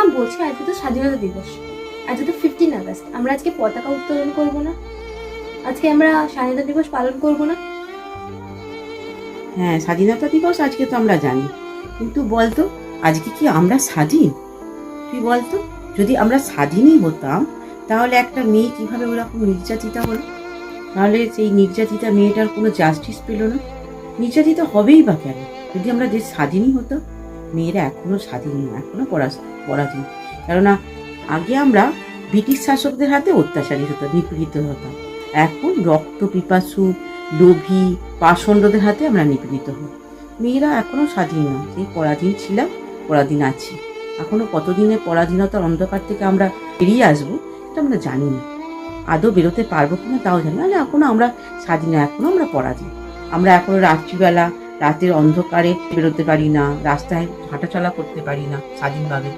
মা বলছে আজকে তো স্বাধীনতা দিবস, আজকে তো 15 আগস্ট, আমরা আজকে পতাকা উত্তোলন করব না? আজকে আমরা স্বাধীনতা দিবস পালন করব না? হ্যাঁ, স্বাধীনতা দিবস আজকে তো আমরা জানি, কিন্তু বলতো আজকে কি আমরা স্বাধীন? তুই বলতো, যদি আমরা স্বাধীনই হতাম তাহলে একটা মেয়ে কিভাবে ওরকম নির্যাতিতা হলো? তাহলে সেই নির্যাতিতা মেয়েটার কোনো জাস্টিস পেল না। নির্যাতিত হবেই বা কেন? যদি আমরা দেশ স্বাধীনই হতো। মেয়েরা এখনো স্বাধীন না, এখনো পরাধীন। কেননা আগে আমরা ব্রিটিশ শাসকদের হাতে অত্যাচারিত হতাম, নিপীড়িত হতাম। এখন রক্ত পিপাসু, লোভী, পাষণ্ডদের হাতে আমরা নিপীড়িত হই। মেয়েরা এখনো স্বাধীন না, সেই পরাধীন ছিলাম, পরাধীন আছি। এখনো কতদিনের পরাধীনতার অন্ধকার থেকে আমরা বেরিয়ে আসবো এটা আমরা জানি না। আদৌ বেরোতে পারবো কিনা তাও জানি না। এখনো আমরা স্বাধীন, এখনো আমরা পরাধীন। আমরা এখনো রাত্রিবেলা রাতের অন্ধকারে বেরোতে পারি না, রাস্তায় হাঁটাচলা করতে পারি না স্বাধীনভাবে।